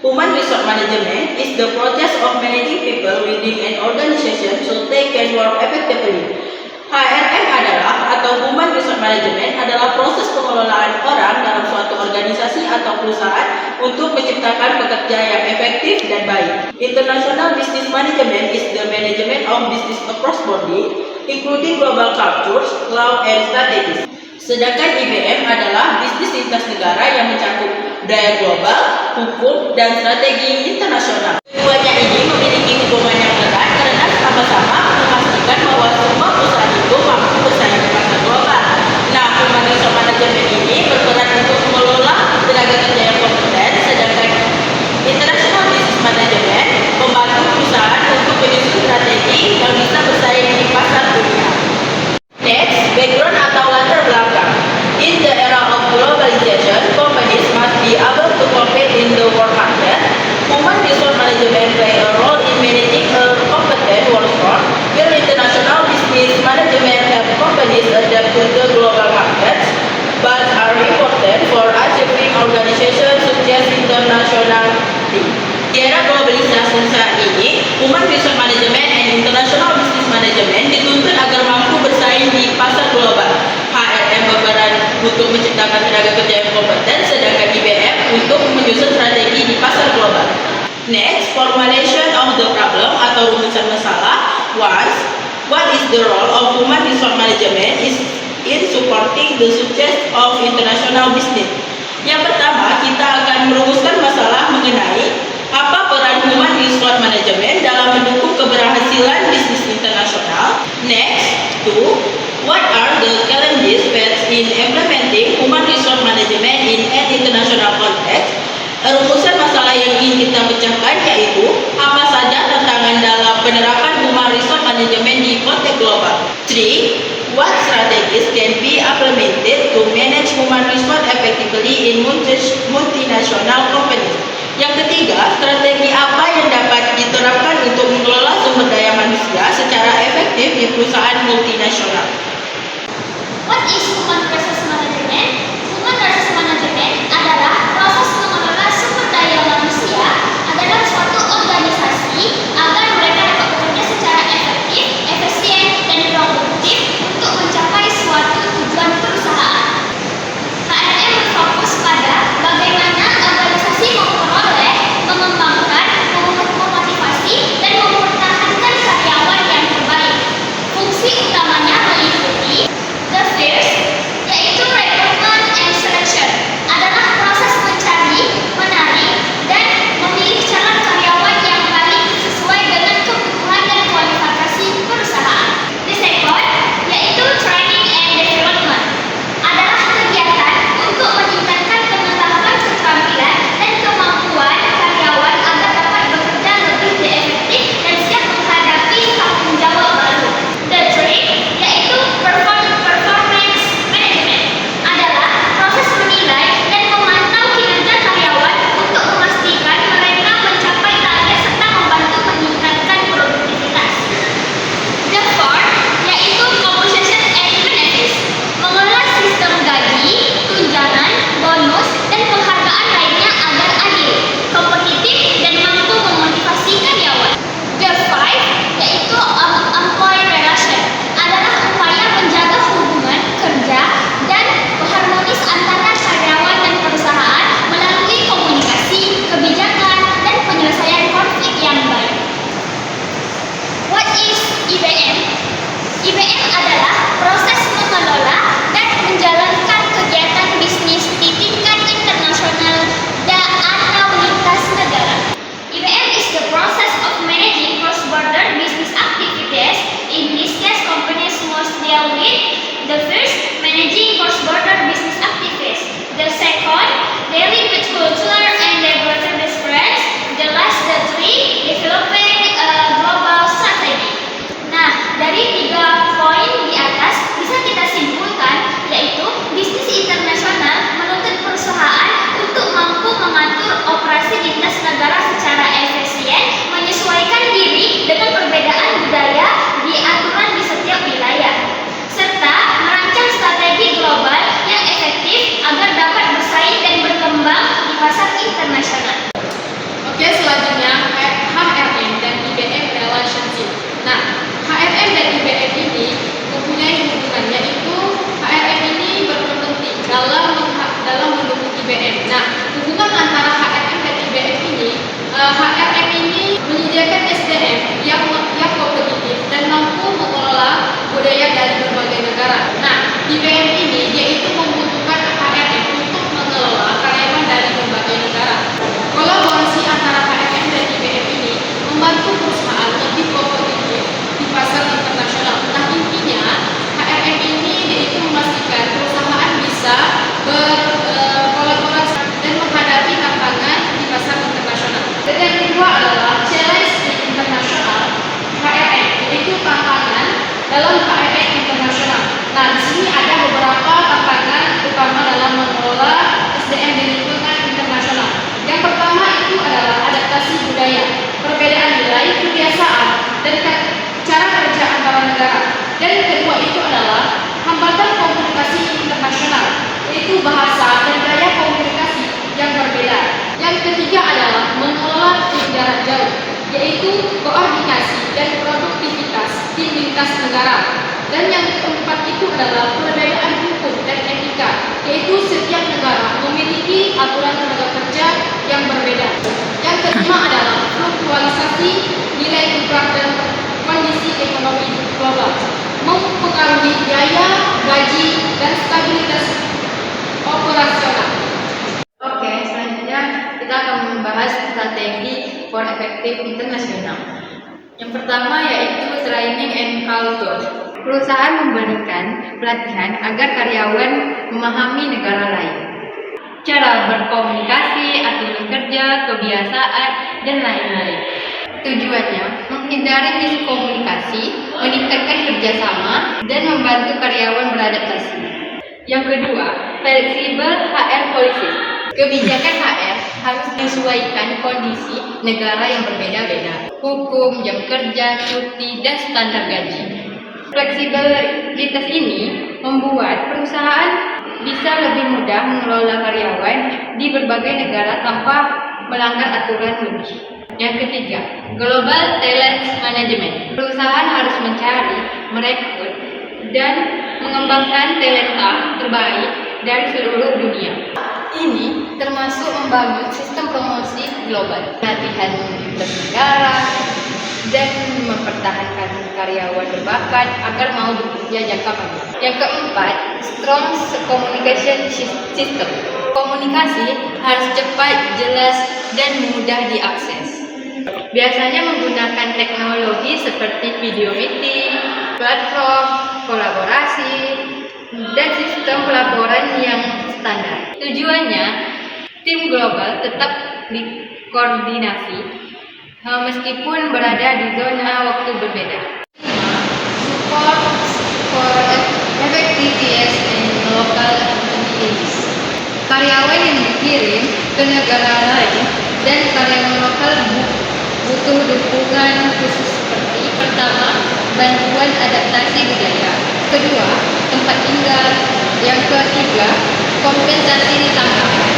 Human resource management is the process of managing people within an organization so they can work effectively. HRM atau Human Resource Management adalah proses pengelolaan orang dalam suatu organisasi atau perusahaan untuk menciptakan pekerja yang efektif dan baik. International Business Management is the management of business across body, including global cultures, law, and strategies. Sedangkan IBM adalah bisnis lintas negara yang mencakup budaya global, hukum, dan strategi internasional. Keduanya ini memiliki hubungan yang erat karena sama-sama memastikan bahwa semua perusahaan itu mampu bersaing di pasar global. Nah, Human Resource Management ini berperan untuk mengelola tenaga kerja yang kompeten, sedangkan International Business Management membantu perusahaan untuk menyusun strategi yang bisa bersaing di pasar dunia. Next, background atau latar belakang. In the era of globalization, companies must be able to compete in the world market. Human resource management play a role in managing a competent workforce, while international business management help companies adapt to the global markets, but are important for achieving organizations such as internationality. Di era globalisasi saat ini, Human Resource Management and International Business Management dituntut agar mampu bersaing di pasar global. HRM berperan untuk menciptakan tenaga kerja yang kompeten, sedangkan IBM untuk menyusun strategi di pasar global. Next, formulation of the problem atau rumusan masalah. Once, what is the role of Human Resource Management is in supporting the success of international business. Yang pertama, kita akan merumuskan masalah mengenai apa peran Human Resource Management dalam mendukung keberhasilan bisnis internasional. Next, two, what are the challenges faced in implementing Human Resource Management in an international context? Rumusan masalah yang ingin kita pecahkan yaitu apa saja tantangan dalam penerapan Human Resource Management di konteks global. 3. What strategies can be implemented to manage human resource effectively in multinational companies? Yang ketiga, strategi apa yang dapat diterapkan untuk mengelola sumber daya manusia secara efektif di perusahaan multinasional? What is Human Resource Management? Human Resource Management adalah proses mengelola sumber daya manusia dalam suatu organisasi agar mereka dapat bekerja secara efektif, efisien, dan produktif untuk mencapai suatu tujuan perusahaan. HRM berfokus pada bagaimana organisasi memperoleh, mengembangkan, memotivasi, dan mempertahankan karyawan yang terbaik. Fungsi utamanya meliputi the first, yaitu adalah perbedaan hukum dan etika, yaitu setiap negara memiliki aturan tenaga kerja yang berbeda. Yang kelima adalah fluktualisasi nilai tukar dan kondisi ekonomi global mempengaruhi biaya, gaji, dan stabilitas operasional. Oke, selanjutnya kita akan membahas strategi for effective international. Yang pertama yaitu training and culture. Perusahaan memberikan pelatihan agar karyawan memahami negara lain, cara berkomunikasi, aturan kerja, kebiasaan, dan lain-lain. Tujuannya menghindari miskomunikasi, meningkatkan kerjasama, dan membantu karyawan beradaptasi. Yang kedua, flexible HR policy. Kebijakan HR harus menyesuaikan kondisi negara yang berbeda-beda, hukum, jam kerja, cuti, dan standar gaji. Fleksibilitas ini membuat perusahaan bisa lebih mudah mengelola karyawan di berbagai negara tanpa melanggar aturan lebih. Yang ketiga, global talent management. Perusahaan harus mencari, merekrut, dan mengembangkan talenta terbaik dari seluruh dunia. Ini termasuk membangun sistem promosi global, pelatihan lintas negara, dan mempertahankan karyawan berbakat agar mau bekerja jangka panjang. Yang keempat, strong communication system. Komunikasi harus cepat, jelas, dan mudah diakses. Biasanya menggunakan teknologi seperti video meeting, platform, kolaborasi, dan sistem pelaporan yang standar. Tujuannya, tim global tetap dikoordinasi meskipun berada di zona waktu berbeda. Support for effectiveness in local communities. Karyawan yang dikirim ke negara lain dan karyawan lokal butuh dukungan khusus seperti pertama, bantuan adaptasi budaya. Kedua, tempat tinggal. Yang ketiga, kompensasi ditambahkan.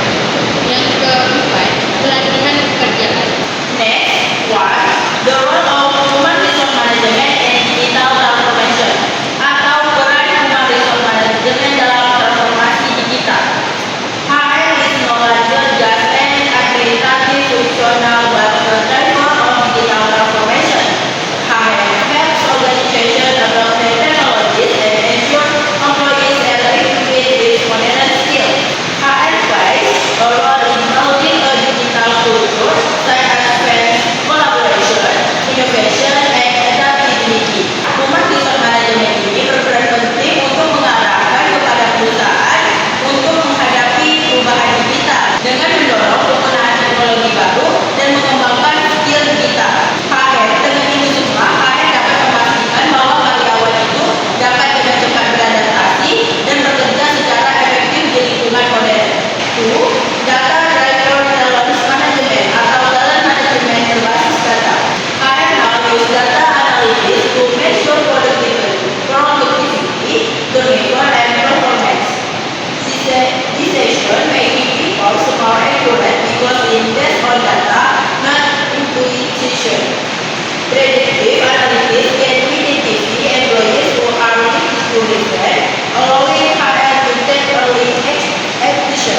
Yang keempat, pelatihan pekerjaan. Next, one, the role of human resource management and digital transformation atau peran human resource management dalam transformasi digital. HR is no longer just an administrative functional but a driver of digital transformation. HR helps organizations adopt new technologies and ensure employees are equipped with modern skills. HR plays a role in building a digital culture such as collaboration, innovation, and adaptability. Human resource management ini berperan penting untuk mengarahkan kepada perusahaan untuk menghadapi perubahan digital dengan mendorong penggunaan teknologi baru dan mengembangkan skill digital. HR dengan ini semua, HR dapat memastikan bahwa karyawan itu dapat dengan cepat beradaptasi dan bekerja secara efektif di lingkungan modern. 2. Data driven talent management atau talent management berbasis data. HR now use data analysis to measure productivity, turnover, and performance. Decision making becomes more accurate because it based on data, not intuition. Predictive analytics can identify employees who are weak to listen, allowing HR to take early action.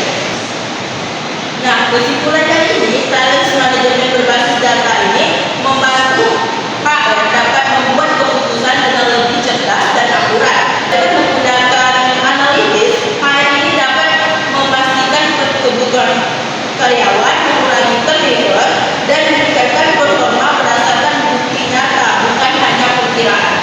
Nah, kesimpulan dari ini, talent management berbasis data ini membantu HR dapat membuat keputusan dengan lebih cerdas dan akurat. Dengan menggunakan analitis, HR ini dapat memastikan kebutuhan karyawan, mengurangi turnover, dan meningkatkan performa berdasarkan bukti nyata, bukan hanya perkiraan.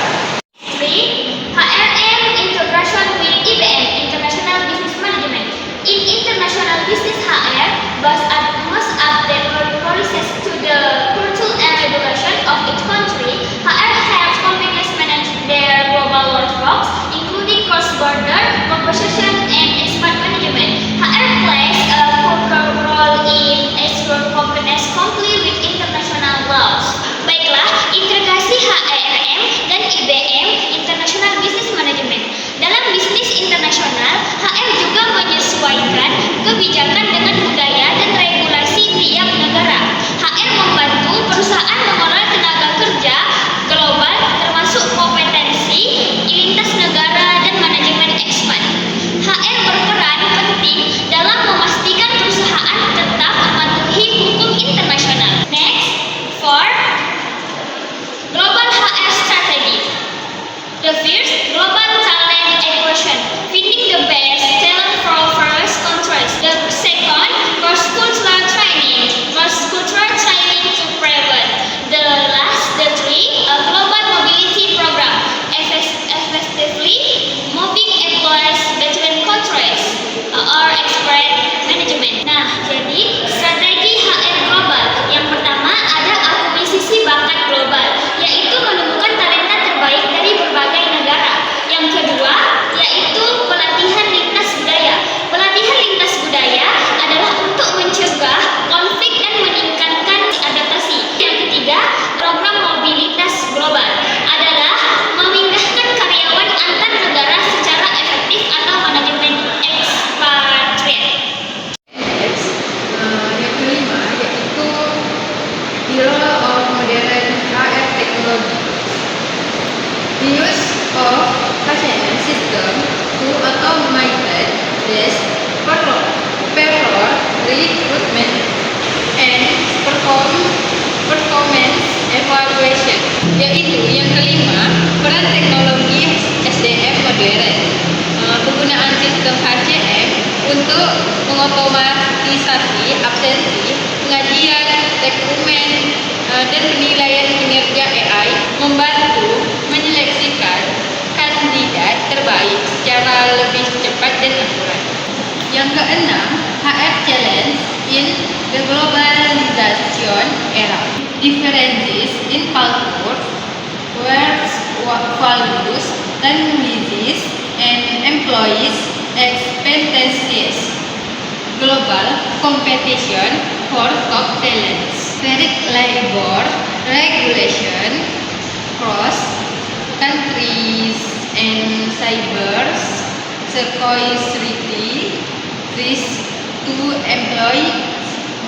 3. HRM integration with IBM International Business Management. In international business, HR must update policies to the culture and regulation of each country. HR helps companies manage their global workforce, including cross-border composition and expert management. HR plays a crucial role in recruitment, and performance evaluation. Yaitu yang kelima, peran teknologi SDM modern. Penggunaan sistem HCM untuk mengotomatisasi absensi, pengajian, rekrutmen, dan penilaian kinerja AI membantu menyeleksikan kandidat terbaik secara lebih cepat dan akurat. Yang keenam, HR challenge in the globalization era. Differences in culture, work values, languages, and employees' expectations. Global competition for top talents. Fair labor regulation, cross countries, and cyber security risk to employ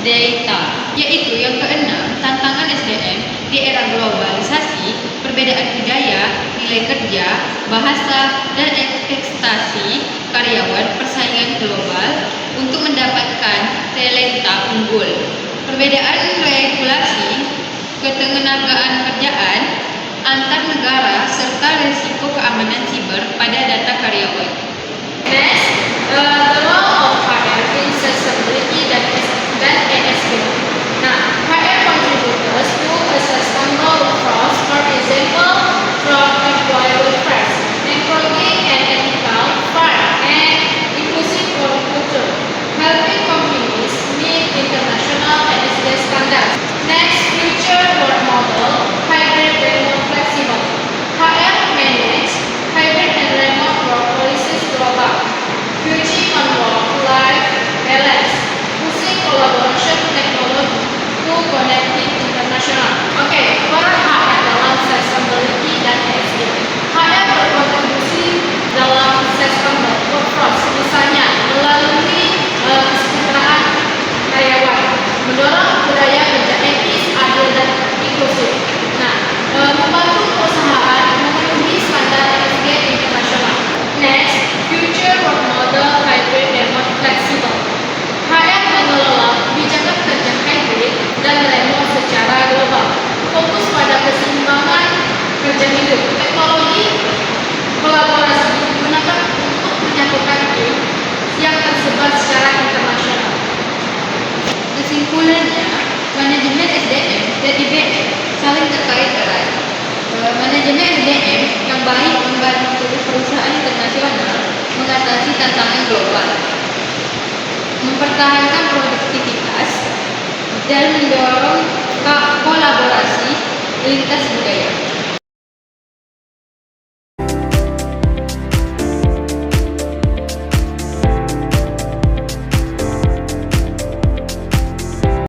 data. Yaitu yang keenam, tantangan SDM di era globalisasi, perbedaan budaya, nilai kerja, bahasa, dan ekspektasi karyawan, persaingan global untuk mendapatkan talenta unggul, perbedaan regulasi, ketenagaan kerjaan antar negara, serta risiko keamanan siber pada data karyawan. Next, the role of HR in sustainability dan ESG. Nah, HR contributors to a sustainable workforce, for example, from employee welfare, employee and ethical, fair and inclusive work culture, helping companies meet international ESG standards. Next, future work model, hybrid remote flexible. HR manage hybrid and remote work policies global, focusing on work-life balance, pushing collaboration technology to connected international. Oke, peran HR dalam sustainability dan ESG. HR berkontribusi dalam sustainable workforce, misalnya melalui kesejahteraan karyawan, mendorong budaya kerja etis, adil, dan inklusif. Nah, membantu perusahaan memenuhi standar ESG internasional. Next, future work model hybrid and more flexible. HR mengelola kebijakan kerja hybrid dan remote secara global, fokus pada keseimbangan kerja hidup. Teknologi kolaborasi digunakan untuk menyatukan tim yang tersebar secara internasional. Kesimpulannya, manajemen SDM dan IBM saling terkait erat. Manajemen SDM yang baik membantu perusahaan internasional mengatasi tantangan global, mempertahankan produktivitas, dan mendorong kolaborasi lintas budaya.